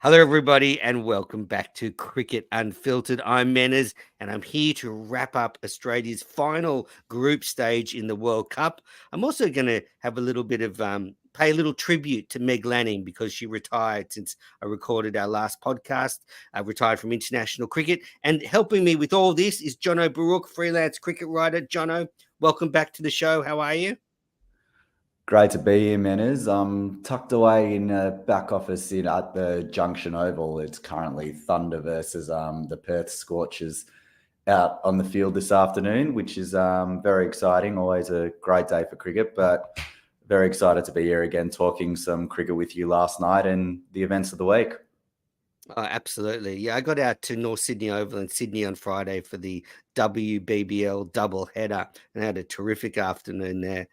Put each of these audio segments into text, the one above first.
Hello, everybody, and welcome back to Cricket Unfiltered. I'm Menners, and I'm here to wrap up Australia's final group stage in the World Cup. I'm also going to have a little bit of pay a little tribute to Meg Lanning because she retired since I recorded our last podcast. Retired from international cricket, and helping me with all this is Jono Baruch, freelance cricket writer. Jono, welcome back to the show. How are you? Great to be here, Menners. I'm tucked away in a back office at the Junction Oval. It's currently Thunder versus the Perth Scorchers out on the field this afternoon, which is very exciting. Always a great day for cricket, but very excited to be here again talking some cricket with you last night and the events of the week. Oh, absolutely. Yeah, I got out to North Sydney Oval in Sydney on Friday for the WBBL double header and had a terrific afternoon there.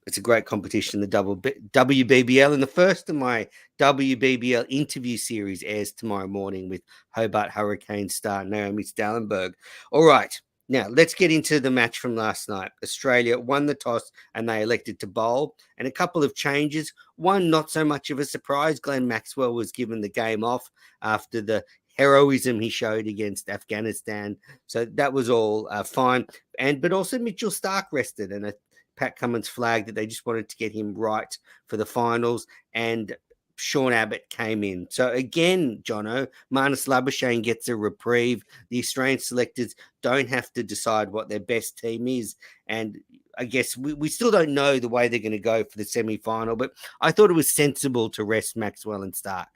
It's a great competition, the WBBL, and the first of my WBBL interview series airs tomorrow morning with Hobart Hurricane star Naomi Stallenberg. All right. Now, let's get into the match from last night. Australia won the toss and they elected to bowl, and a couple of changes. One, not so much of a surprise. Glenn Maxwell was given the game off after the heroism he showed against Afghanistan. So that was all fine. But also Mitchell Starc rested, and Pat Cummins flagged that they just wanted to get him right for the finals. And Sean Abbott came in. So again, Jono, Marnus Labuschagne gets a reprieve. The Australian selectors don't have to decide what their best team is. And I guess we still don't know the way they're going to go for the semi-final, but I thought it was sensible to rest Maxwell and Starc.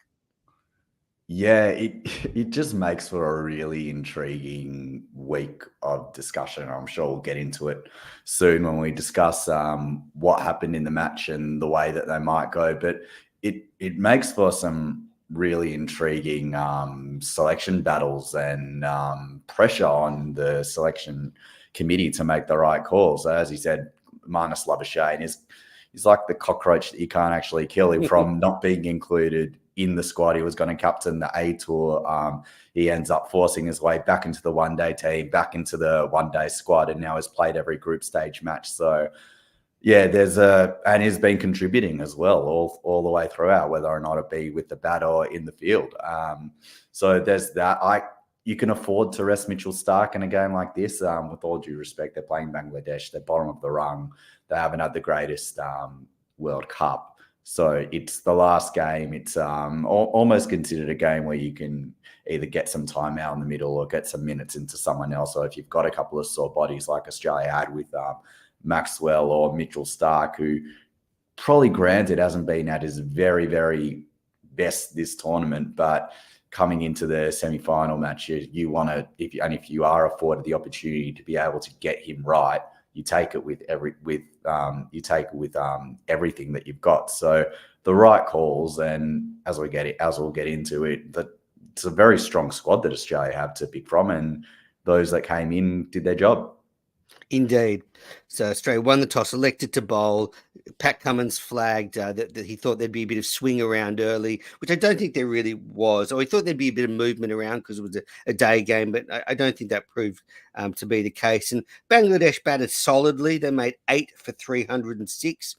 Yeah, it just makes for a really intriguing week of discussion. I'm sure we'll get into it soon when we discuss what happened in the match and the way that they might go. But it makes for some really intriguing selection battles and pressure on the selection committee to make the right calls. So as you said, Marnus Labuschagne he's like the cockroach that you can't actually kill him from not being included in the squad. He was going to captain the A Tour. He ends up forcing his way back into the one-day team, back into the one-day squad, and now has played every group stage match. So yeah, and he's been contributing as well all the way throughout, whether or not it be with the bat or in the field. So there's that. You can afford to rest Mitchell Starc in a game like this. With all due respect, they're playing Bangladesh. They're bottom of the rung. They haven't had the greatest World Cup. So it's the last game. It's almost considered a game where you can either get some time out in the middle or get some minutes into someone else. So if you've got a couple of sore bodies like Australia had with Maxwell or Mitchell Starc, who probably granted hasn't been at his very, very best this tournament, but coming into the semi-final match, you want to, if you are afforded the opportunity to be able to get him right, you take it with everything that you've got. So the right calls, and as we'll get into it, that it's a very strong squad that Australia have to pick from, and those that came in did their job. Indeed. So Australia won the toss, elected to bowl. Pat Cummins flagged that he thought there'd be a bit of swing around early, which I don't think there really was. Or he thought there'd be a bit of movement around because it was a day game, but I don't think that proved to be the case. And Bangladesh batted solidly. They made 8 for 306.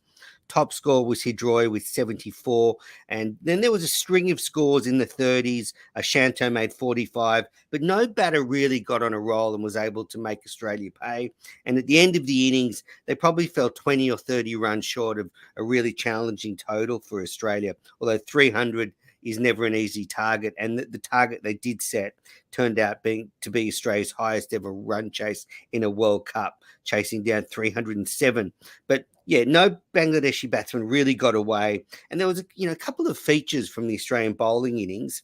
Top score was Hidroy with 74. And then there was a string of scores in the 30s. Shanto made 45, but no batter really got on a roll and was able to make Australia pay. And at the end of the innings, they probably fell 20 or 30 runs short of a really challenging total for Australia, although 300 is never an easy target. And the target they did set turned out to be Australia's highest ever run chase in a World Cup, chasing down 307. But yeah, no Bangladeshi batsman really got away. And there was a couple of features from the Australian bowling innings.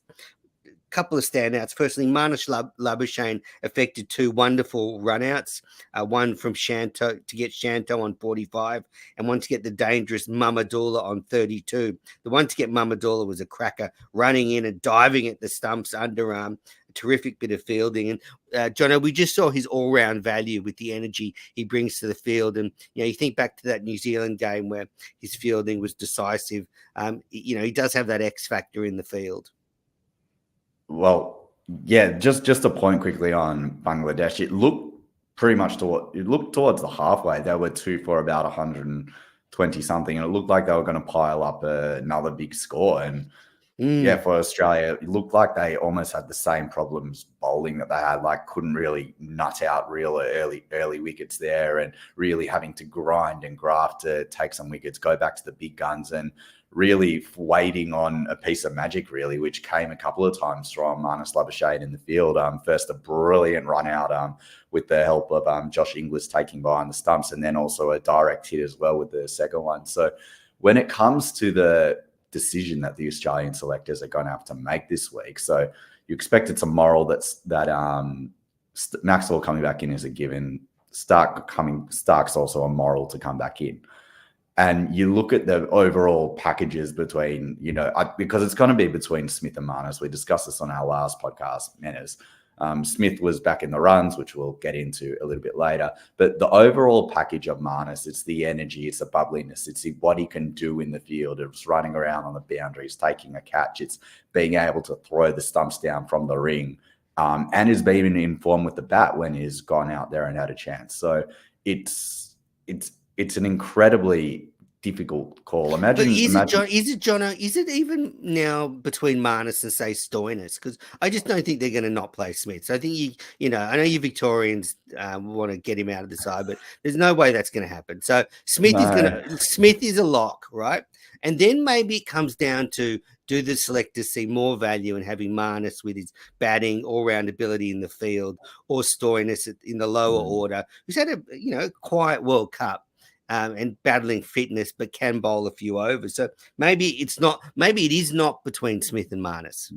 Couple of standouts. Firstly, Marnus Labuschagne effected 2 wonderful runouts, one from Shanto to get Shanto on 45 and one to get the dangerous Mamadullah on 32. The one to get Mamadullah was a cracker, running in and diving at the stumps underarm. A terrific bit of fielding. And Jono, we just saw his all-round value with the energy he brings to the field. And, you think back to that New Zealand game where his fielding was decisive. He does have that X factor in the field. Well, yeah, just a point quickly on Bangladesh. It looked pretty much towards the halfway. They were 2 for about 120 something, and it looked like they were going to pile up another big score. And Yeah, Mm. for Australia, it looked like they almost had the same problems bowling that they had, like couldn't really nut out real early wickets there, and really having to grind and graft to take some wickets, go back to the big guns, and really waiting on a piece of magic, really, which came a couple of times from Marnus Labuschagne in the field. First, a brilliant run out with the help of Josh Inglis taking behind the stumps, and then also a direct hit as well with the second one. So when it comes to the decision that the Australian selectors are going to have to make this week. So you expect it's a moral that Maxwell coming back in is a given. Stark's also a moral to come back in. And you look at the overall packages between, because it's going to be between Smith and Marnus. We discussed this on our last podcast, Manners. Smith was back in the runs, which we'll get into a little bit later. But the overall package of Marnus, it's the energy, it's the bubbliness, it's what he can do in the field. It's running around on the boundaries, taking a catch. It's being able to throw the stumps down from the ring, and is being in form with the bat when he's gone out there and had a chance. So it's an incredibly difficult call. But is it, Imagine. John? Is it, Jono? Is it even now between Marnus and say Stoinis? Because I just don't think they're going to not play Smith. So I think I know you Victorians want to get him out of the side, but there's no way that's going to happen. So Smith No. Smith is a lock, right? And then maybe it comes down to, do the selectors see more value in having Marnus with his batting, all-round ability in the field, or Stoinis in the lower order, who's had a quiet World Cup, and battling fitness, but can bowl a few overs. So maybe it's not. Maybe it is not between Smith and Marnus.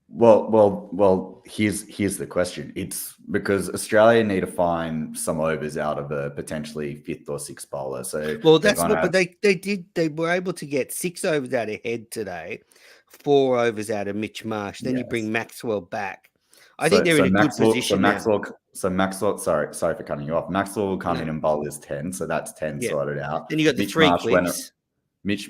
Well. Here's the question. It's because Australia need to find some overs out of a potentially fifth or sixth bowler. So That's what. But they did. They were able to get 6 overs out of Head today, 4 overs out of Mitch Marsh. Then you bring Maxwell back. I think they're in a good position now. Maxwell. Sorry for cutting you off. Maxwell will come in and bowl his 10, so that's 10 sorted out. Then you got the Mitch 3 Marsh quicks.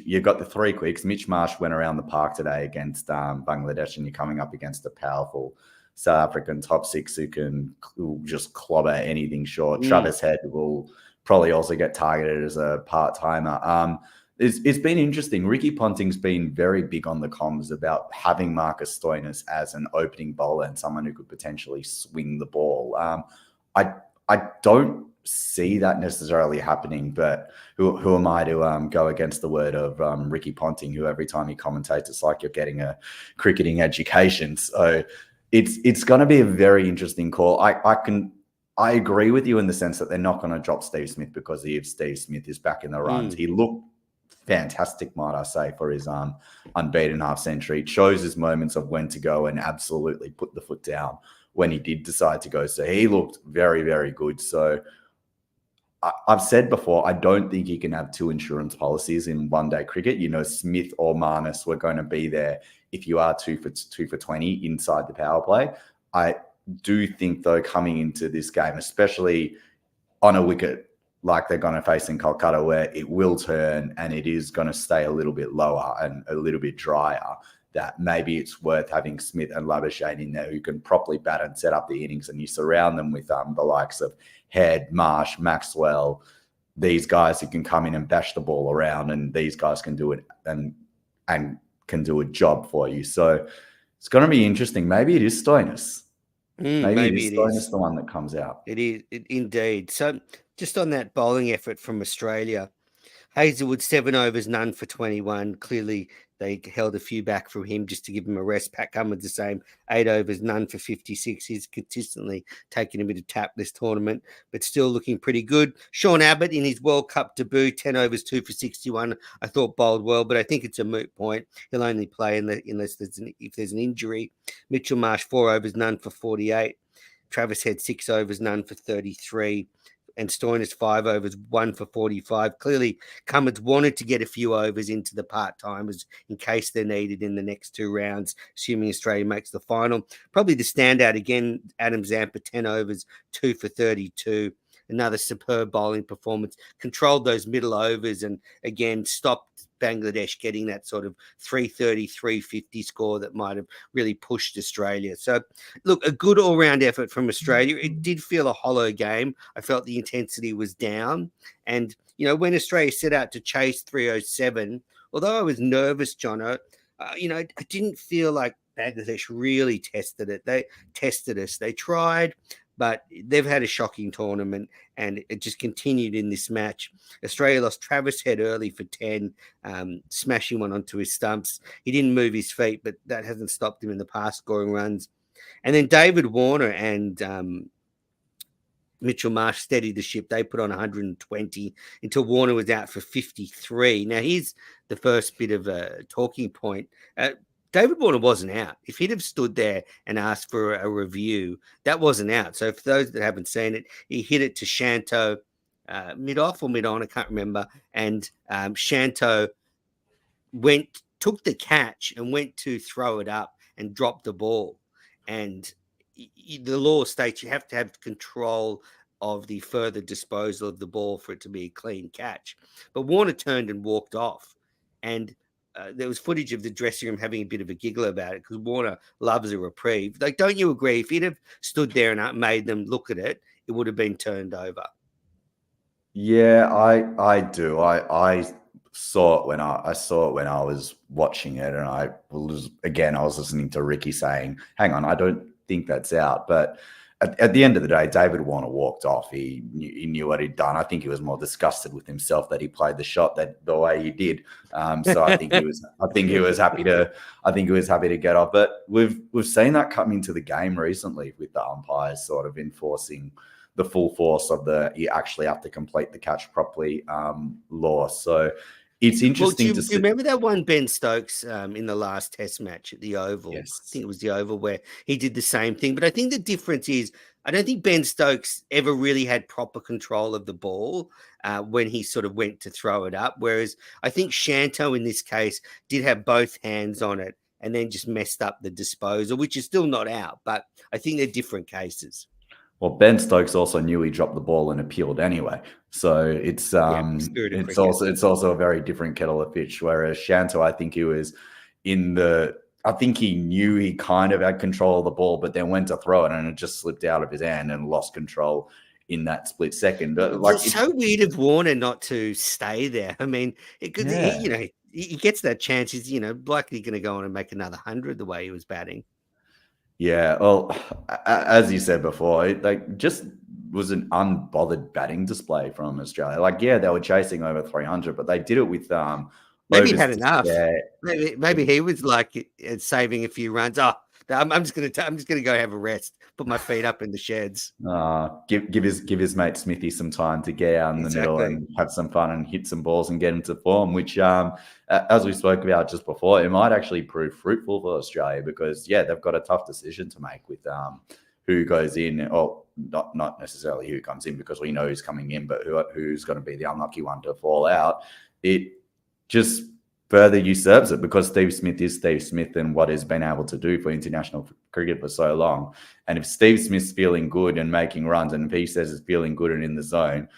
You got the 3 quicks. Mitch Marsh went around the park today against Bangladesh, and you're coming up against a powerful South African top 6 who just clobber anything short. Travis Head will probably also get targeted as a part-timer. It's been interesting. Ricky Ponting's been very big on the comms about having Marcus Stoinis as an opening bowler and someone who could potentially swing the ball. I don't see that necessarily happening, but who am I to go against the word of Ricky Ponting, who every time he commentates, it's like you're getting a cricketing education. So it's going to be a very interesting call. I agree with you in the sense that they're not going to drop Steve Smith because Steve Smith is back in the runs. He looked fantastic, might I say, for his unbeaten half century. It shows his moments of when to go and absolutely put the foot down when he did decide to go. So he looked very, very good. So I've said before, I don't think you can have 2 insurance policies in one-day cricket. Smith or Marnus were going to be there if you are 2 for 20 inside the power play. I do think, though, coming into this game, especially on a wicket like they're going to face in Kolkata, where it will turn and it is going to stay a little bit lower and a little bit drier, that maybe it's worth having Smith and Labuschagne in there who can properly bat and set up the innings, and you surround them with the likes of Head, Marsh, Maxwell, these guys who can come in and bash the ball around, and these guys can do it and can do a job for you. So it's going to be interesting. Maybe it is Stoinis. Maybe it is Stoinis the one that comes out. It is indeed. So just on that bowling effort from Australia, Hazelwood 7 overs, none for 21. Clearly, they held a few back from him just to give him a rest. Pat Cummins the same, 8 overs, none for 56. He's consistently taken a bit of tap this tournament, but still looking pretty good. Sean Abbott in his World Cup debut, 10 overs, 2 for 61. I thought bowled well, but I think it's a moot point. He'll only play unless if there's an injury. Mitchell Marsh, 4 overs, none for 48. Travis Head 6 overs, none for 33. And Stoinis 5 overs, 1 for 45. Clearly, Cummins wanted to get a few overs into the part-timers in case they're needed in the next 2 rounds, assuming Australia makes the final. Probably the standout again, Adam Zampa, 10 overs, 2 for 32. Another superb bowling performance. Controlled those middle overs and, again, stopped Bangladesh getting that sort of 330, 350 score that might have really pushed Australia. So, look, a good all-round effort from Australia. It did feel a hollow game. I felt the intensity was down. And, when Australia set out to chase 307, although I was nervous, Jono, I didn't feel like Bangladesh really tested it. They tested us. They tried, but they've had a shocking tournament, and it just continued in this match. Australia lost Travis Head early for 10, smashing one onto his stumps. He didn't move his feet, but that hasn't stopped him in the past scoring runs. And then David Warner and Mitchell Marsh steadied the ship. They put on 120 until Warner was out for 53. Now, here's the first bit of a talking point. David Warner wasn't out. If he'd have stood there and asked for a review, that wasn't out. So, for those that haven't seen it, he hit it to Shanto mid off or mid on, I can't remember. And Shanto took the catch and went to throw it up and dropped the ball. And the law states you have to have control of the further disposal of the ball for it to be a clean catch. But Warner turned and walked off. And there was footage of the dressing room having a bit of a giggle about it because Warner loves a reprieve. Like, don't you agree? If he'd have stood there and made them look at it, it would have been turned over. Yeah, I do. I saw it when I was watching it, and I was listening to Ricky saying, "Hang on, I don't think that's out." But at the end of the day, David Warner walked off. He knew what he'd done. I think he was more disgusted with himself that he played the shot the way he did. So I think he was. I think he was happy to. I think he was happy to get off. But we've seen that come into the game recently with the umpires sort of enforcing the full force of you actually have to complete the catch properly law. So it's interesting do you remember that one Ben Stokes in the last Test match at the Oval? Yes. I think it was the Oval where he did the same thing. But I think the difference is I don't think Ben Stokes ever really had proper control of the ball when he sort of went to throw it up. Whereas I think Shanto in this case did have both hands on it and then just messed up the disposal, which is still not out. But I think they're different cases. Well, Ben Stokes also knew he dropped the ball and appealed anyway, so it's also a very different kettle of fish. Whereas Shanto, I think he knew he kind of had control of the ball, but then went to throw it and it just slipped out of his hand and lost control in that split second. It's so weird of Warner not to stay there. I mean, he gets that chance. He's likely going to go on and make another 100 the way he was batting. Yeah, well, as you said before, it just was an unbothered batting display from Australia. Like, yeah, they were chasing over 300, but they did it with maybe he had enough. Maybe he was like saving a few runs. Oh, I'm just gonna go have a rest, put my feet up in the sheds. Give his mate Smithy some time to get out in the middle and have some fun and hit some balls and get into form, which as we spoke about just before, it might actually prove fruitful for Australia because they've got a tough decision to make with who goes in, or not necessarily who comes in because we know who's coming in, but who's going to be the unlucky one to fall out. It just further usurps it because Steve Smith is Steve Smith and what he's been able to do for international cricket for so long. And if Steve Smith's feeling good and making runs, and if he says he's feeling good and in the zone,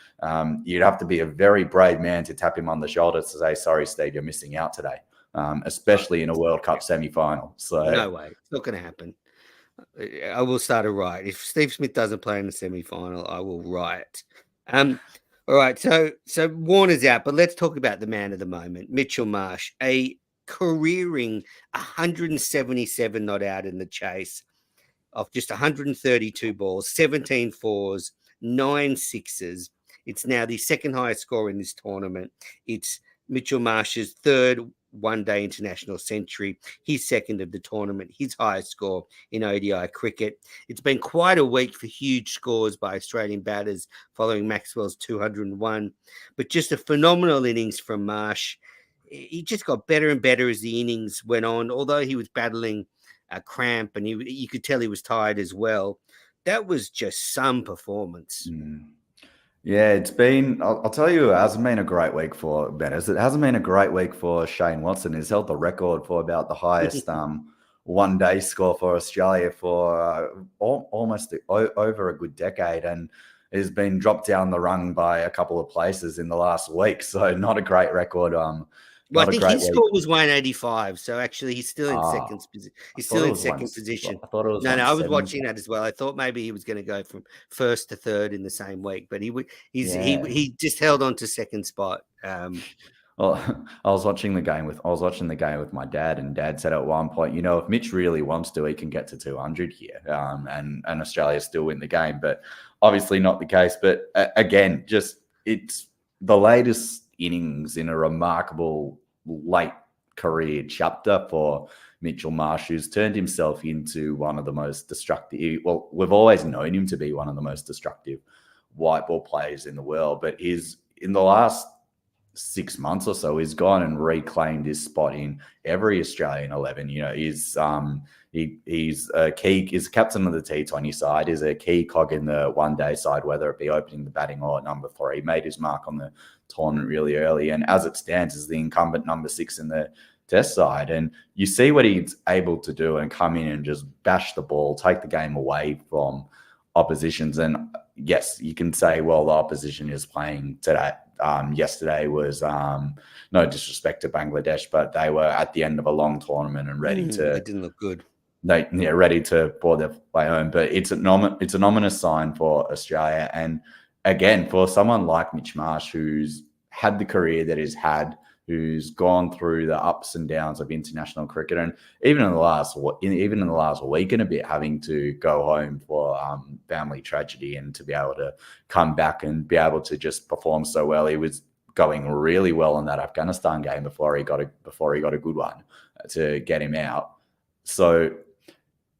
you'd have to be a very brave man to tap him on the shoulder to say, "Sorry, Steve, you're missing out today," especially in a World Cup semi-final. So no way, it's not going to happen. I will start a riot if Steve Smith doesn't play in the semi-final. I will riot. All right, so Warner's out, but let's talk about the man of the moment, Mitchell Marsh, a careering 177 not out in the chase of just 132 balls, 17 fours, 9 sixes. It's now the second highest score in this tournament. It's Mitchell Marsh's third one-day international century, his second of the tournament, his highest score in ODI cricket. It's been quite a week for huge scores by Australian batters following Maxwell's 201, but just a phenomenal innings from Marsh. He just got better and better as the innings went on, although he was battling a cramp and you could tell he was tired as well. That was just some performance. Yeah, it's been, I'll tell you, it hasn't been a great week for batters. It hasn't been a great week for Shane Watson. He's held the record for about the highest one-day score for Australia for almost over a good decade, and has been dropped down the rung by a couple of places in the last week. So not a great record. Well, I think his score was 185, so actually he's still in second position. He's still in second position. I thought it was no. I was watching that as well. I thought maybe he was going to go from first to third in the same week, but he just held on to second spot. Well, I was watching the game with my dad, and Dad said at one point, if Mitch really wants to, he can get to 200 here, and Australia still win the game. But obviously not the case. But again, just it's the latest innings in a remarkable late career chapter for Mitchell Marsh, who's turned himself into one of the most destructive. Well, we've always known him to be one of the most destructive white ball players in the world, but he's in the last 6 months or so, he's gone and reclaimed his spot in every Australian 11. He's he's captain of the T20 side, is a key cog in the one-day side, whether it be opening the batting or at number 3. He made his mark on the tournament really early, and as it stands, is the incumbent number 6 in the Test side. And you see what he's able to do and come in and just bash the ball, take the game away from oppositions. And yes, you can say, well, the opposition is playing today. Yesterday was no disrespect to Bangladesh, but they were at the end of a long tournament and ready to. They didn't look good. Ready to board their way home. But it's an ominous sign for Australia. And again, for someone like Mitch Marsh, who's had the career that he's had, who's gone through the ups and downs of international cricket, and even in the last week and a bit, having to go home for family tragedy, and to be able to come back and be able to just perform so well. He was going really well in that Afghanistan game before he got a good one to get him out. So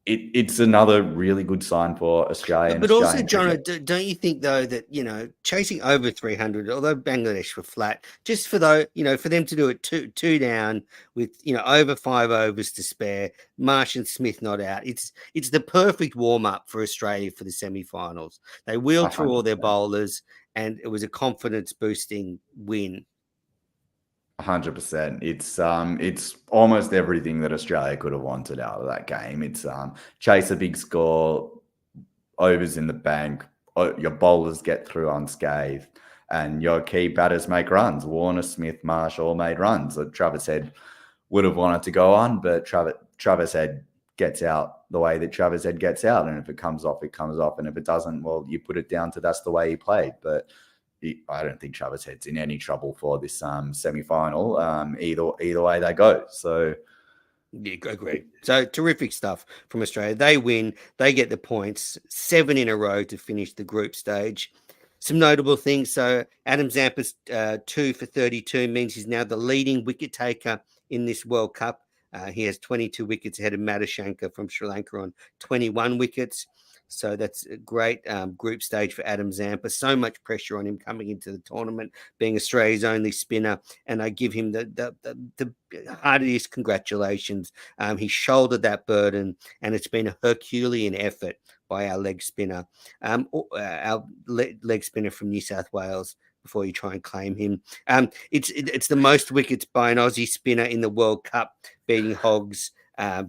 it's another really good sign for Australia. But also, John, don't you think though that chasing over 300, although Bangladesh were flat, just for for them to do it two down with over 5 overs to spare, Marsh and Smith not out, it's the perfect warm up for Australia for the semi-finals. They wheeled through all their bowlers, and it was a confidence boosting win. 100%. It's almost everything that Australia could have wanted out of that game. It's chase a big score, overs in the bank, your bowlers get through unscathed, and your key batters make runs. Warner, Smith, Marsh all made runs. Travis Head would have wanted to go on, but Travis Head gets out the way that Travis Head gets out, and if it comes off, it comes off, and if it doesn't, well, you put it down to that's the way he played. But I don't think Travis Head's in any trouble for this semi-final, either way they go. So, yeah, agree. So terrific stuff from Australia. They win. They get the points, 7 in a row to finish the group stage. Some notable things. So Adam Zampa's 2 for 32 means he's now the leading wicket taker in this World Cup. He has 22 wickets ahead of Madhushanka from Sri Lanka on 21 wickets. So that's a great group stage for Adam Zampa. So much pressure on him coming into the tournament, being Australia's only spinner. And I give him the heartiest congratulations. He shouldered that burden, and it's been a Herculean effort by our leg spinner, leg spinner from New South Wales, before you try and claim him. It's the most wickets by an Aussie spinner in the World Cup, beating Hoggs.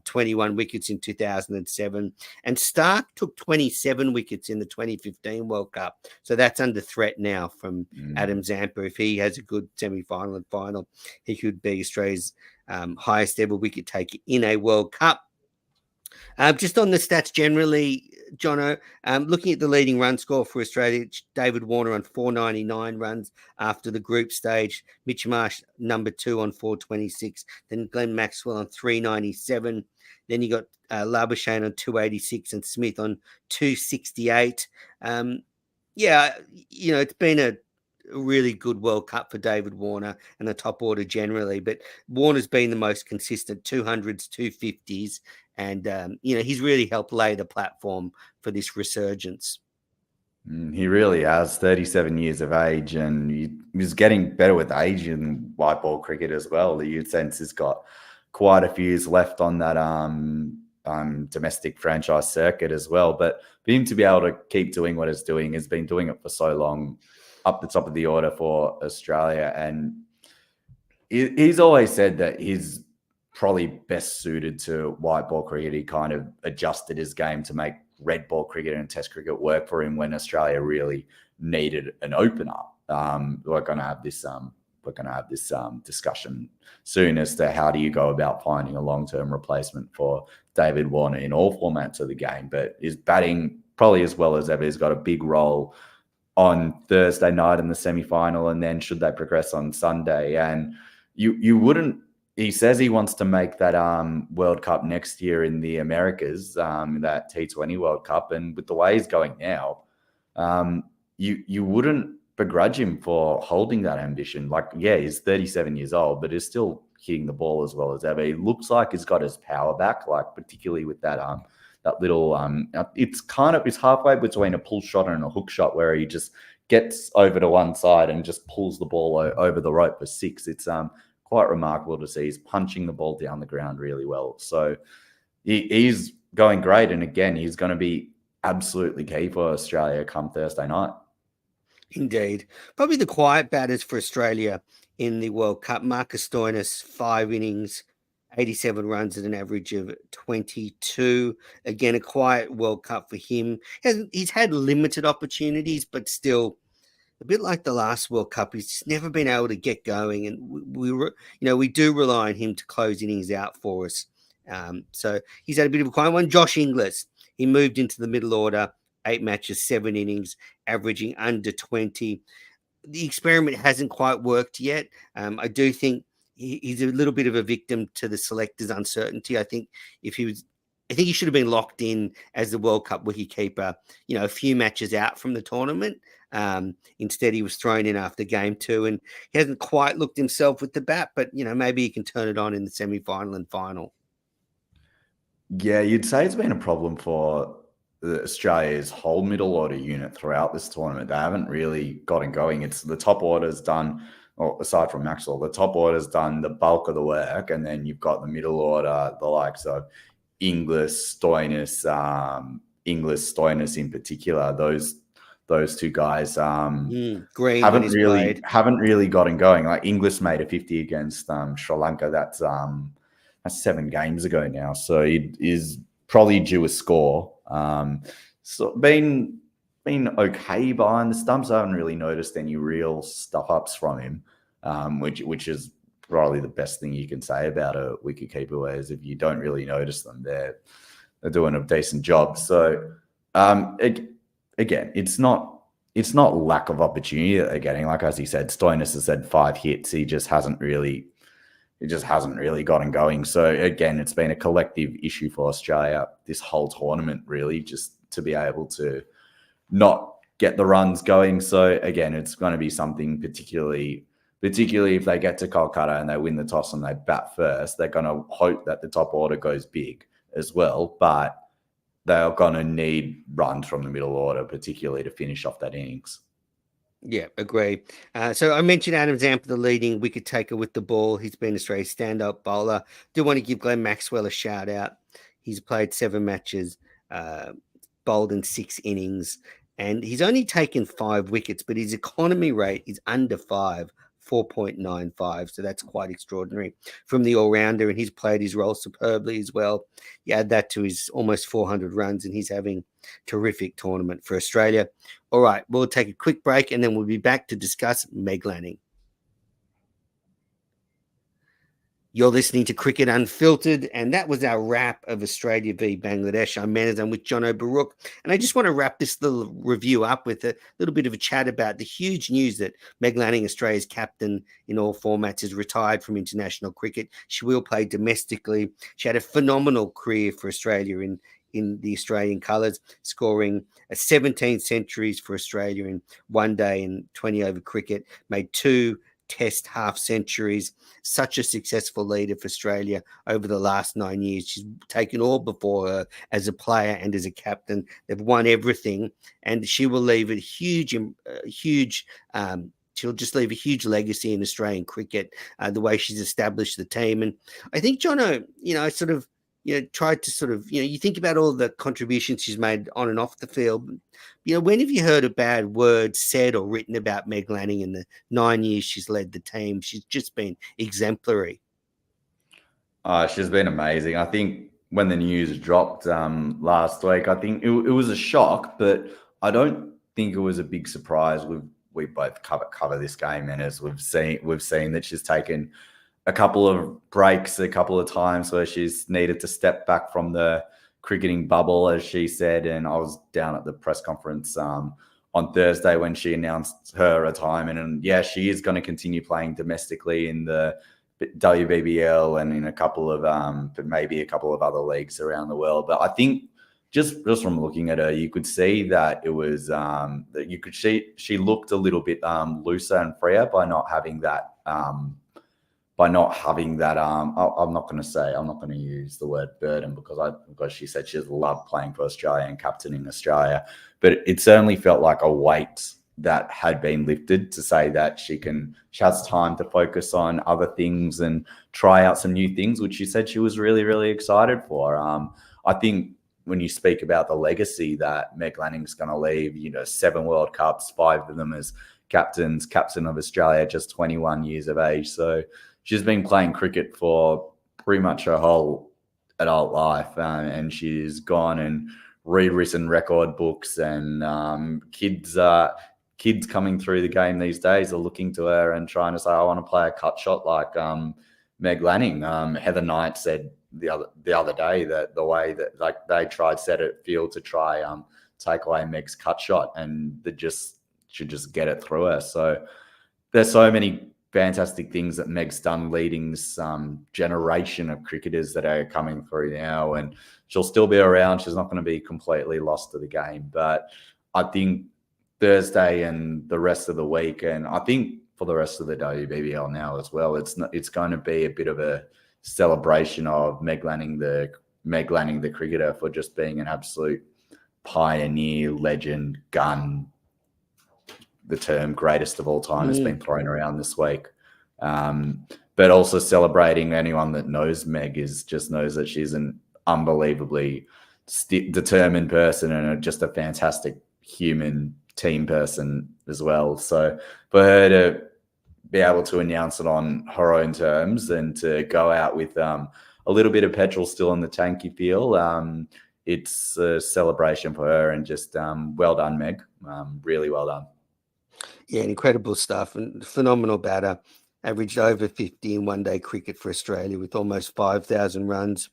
21 wickets in 2007, and Stark took 27 wickets in the 2015 World Cup. So that's under threat now from Adam Zampa. If he has a good semi-final and final, he could be Australia's highest ever wicket taker in a World Cup. Just on the stats generally, Jono, looking at the leading run score for Australia, David Warner on 499 runs after the group stage, Mitch Marsh number 2 on 426, then Glenn Maxwell on 397, then you got Labuschagne on 286 and Smith on 268. It's been a really good World Cup for David Warner and the top order generally, but Warner's been the most consistent, 200s, 250s, and he's really helped lay the platform for this resurgence. He really has. 37 years of age, and he's getting better with age in white ball cricket as well. The youth sense has got quite a few years left on that domestic franchise circuit as well. But for him to be able to keep doing what he's doing, has been doing it for so long, up the top of the order for Australia. And he's always said that he's probably best suited to white ball cricket. He kind of adjusted his game to make red ball cricket and test cricket work for him when Australia really needed an opener. We're going to have this discussion soon as to how do you go about finding a long-term replacement for David Warner in all formats of the game. But his batting probably as well as ever. He's got a big role on Thursday night in the semi-final, and then should they progress on Sunday. And you wouldn't. He says he wants to make that World Cup next year in the Americas, that T20 World Cup. And with the way he's going now, you wouldn't begrudge him for holding that ambition. Like, yeah, he's 37 years old, but he's still hitting the ball as well as ever. He looks like he's got his power back, like particularly with that little it's halfway between a pull shot and a hook shot, where he just gets over to one side and just pulls the ball over the rope for six. It's quite remarkable to see. He's punching the ball down the ground really well. So he's going great. And again, he's going to be absolutely key for Australia come Thursday night. Indeed. Probably the quiet batters for Australia in the World Cup. Marcus Stoinis, 5 innings, 87 runs at an average of 22. Again, a quiet World Cup for him. He's had limited opportunities, but still, a bit like the last World Cup, he's never been able to get going, and we do rely on him to close innings out for us. So he's had a bit of a quiet one. Josh Inglis, he moved into the middle order, 8 matches, 7 innings, averaging under 20. The experiment hasn't quite worked yet. I do think he's a little bit of a victim to the selectors' uncertainty. I think he should have been locked in as the World Cup wicketkeeper, a few matches out from the tournament. Instead, he was thrown in after game 2, and he hasn't quite looked himself with the bat, but, maybe he can turn it on in the semi-final and final. Yeah, you'd say it's been a problem for Australia's whole middle order unit throughout this tournament. They haven't really gotten going. It's the top order's done, or aside from Maxwell, the top order's done the bulk of the work, and then you've got the middle order, the likes of Inglis, Stoinis in particular. Those two guys Green haven't really gotten going. Like Inglis made a 50 against Sri Lanka. That's 7 games ago now, so it is probably due a score. So been okay behind the stumps. I haven't really noticed any real stuff ups from him, which is probably the best thing you can say about a wicketkeeper. Whereas if you don't really notice them, they're doing a decent job. So again, it's not lack of opportunity that they're getting. Like as he said, Stoinis has had 5 hits. He just hasn't really gotten going. So again, it's been a collective issue for Australia this whole tournament, really, just to be able to not get the runs going. So again, it's going to be something particularly if they get to Kolkata and they win the toss and they bat first, they're going to hope that the top order goes big as well. But they're going to need runs from the middle order, particularly to finish off that innings. Yeah, agree. So I mentioned Adam Zampa, the leading wicket taker with the ball. He's been Australia's stand-up bowler. Do want to give Glenn Maxwell a shout out. He's played 7 matches, bowled in 6 innings, and he's only taken 5 wickets, but his economy rate is under 5, 4.95. So that's quite extraordinary from the all-rounder, and he's played his role superbly as well. You add that to his almost 400 runs, and he's having terrific tournament for Australia. All right, we'll take a quick break, and then we'll be back to discuss Meg Lanning. You're listening to Cricket Unfiltered, and that was our wrap of Australia v Bangladesh. I'm Manners, I'm with John O'Barook, and I just want to wrap this little review up with a little bit of a chat about the huge news that Meg Lanning, Australia's captain in all formats, has retired from international cricket. She will play domestically. She had a phenomenal career for Australia in the Australian colours, scoring 17 centuries for Australia in one day and 20 over cricket, made 2 Test half centuries, such a successful leader for Australia over the last 9 years. She's taken all before her as a player and as a captain. They've won everything, and she will leave a she'll just leave a huge legacy in Australian cricket, the way she's established the team. And I think, Jono, I sort of, tried to sort of, you think about all the contributions she's made on and off the field. When have you heard a bad word said or written about Meg Lanning in the 9 years she's led the team? She's just been exemplary. She's been amazing. I think when the news dropped last week, I think it was a shock, but I don't think it was a big surprise. We both cover this game, and as we've seen that she's taken a couple of breaks a couple of times where she's needed to step back from the cricketing bubble, as she said. And I was down at the press conference on on Thursday when she announced her retirement. And yeah, she is going to continue playing domestically in the WBBL and in a couple of maybe a couple of other leagues around the world. But I think just from looking at her, you could see that it was that you could see she looked a little bit looser and freer by not having that I'm not going to use the word burden because she said she loved playing for Australia and captaining Australia, but it certainly felt like a weight that had been lifted to say that she has time to focus on other things and try out some new things, which she said she was really, really excited for. I think when you speak about the legacy that Meg Lanning's going to leave, 7 World Cups, 5 of them as captain of Australia, just 21 years of age. So she's been playing cricket for pretty much her whole adult life, and she's gone and rewritten record books, and kids coming through the game these days are looking to her and trying to say, I want to play a cut shot like Meg Lanning. Heather Knight said the other day that the way that they tried set it field to try take away Meg's cut shot, and they should just get it through her. So there's so many fantastic things that Meg's done leading this generation of cricketers that are coming through now, and she'll still be around. She's not going to be completely lost to the game, but I think Thursday and the rest of the week, and I think for the rest of the WBBL now as well, it's going to be a bit of a celebration of Meg Lanning the cricketer for just being an absolute pioneer, legend, gun. The term greatest of all time has been thrown around this week. But also celebrating anyone that knows Meg knows that she's an unbelievably determined person and just a fantastic human team person as well. So for her to be able to announce it on her own terms and to go out with a little bit of petrol still in the tank, you feel, it's a celebration for her, and just well done, Meg. Really well done. Yeah, incredible stuff, and phenomenal batter. Averaged over 50 in one-day cricket for Australia with almost 5,000 runs.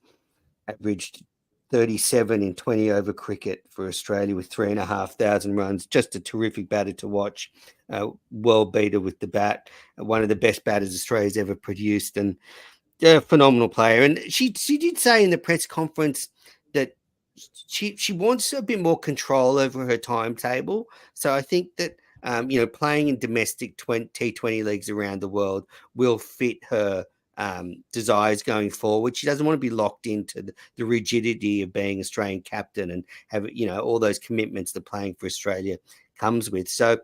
Averaged 37 in 20-over cricket for Australia with 3,500 runs. Just a terrific batter to watch. World beater with the bat. One of the best batters Australia's ever produced, and a phenomenal player. And she did say in the press conference that she wants a bit more control over her timetable. So I think that playing in domestic T20 leagues around the world will fit her desires going forward. She doesn't want to be locked into the rigidity of being Australian captain and have all those commitments that playing for Australia comes with. So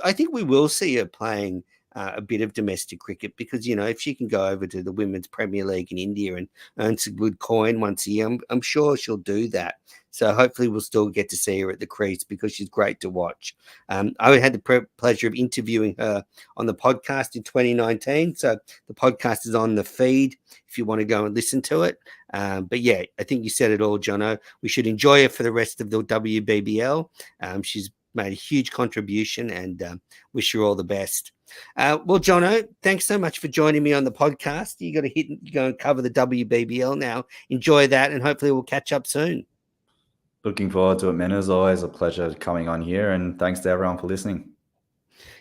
I think we will see her playing a bit of domestic cricket, because if she can go over to the Women's Premier League in India and earn some good coin once a year, I'm sure she'll do that. So hopefully we'll still get to see her at the crease, because she's great to watch. I had the pleasure of interviewing her on the podcast in 2019. So the podcast is on the feed if you want to go and listen to it. But yeah, I think you said it all, Jono. We should enjoy her for the rest of the WBBL. She's made a huge contribution, and wish her all the best. Well, Jono, thanks so much for joining me on the podcast. You go and cover the WBBL now. Enjoy that, and hopefully we'll catch up soon. Looking forward to it, man. As always, a pleasure coming on here, and thanks to everyone for listening.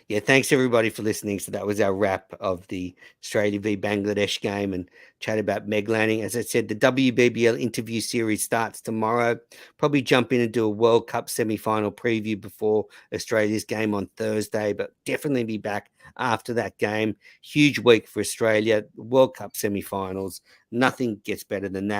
Yeah, thanks everybody for listening. So that was our wrap of the Australia v Bangladesh game and chat about Meg Lanning. As I said, the WBBL interview series starts tomorrow. Probably jump in and do a World Cup semi-final preview before Australia's game on Thursday, but definitely be back after that game. Huge week for Australia. World Cup semi-finals. Nothing gets better than that.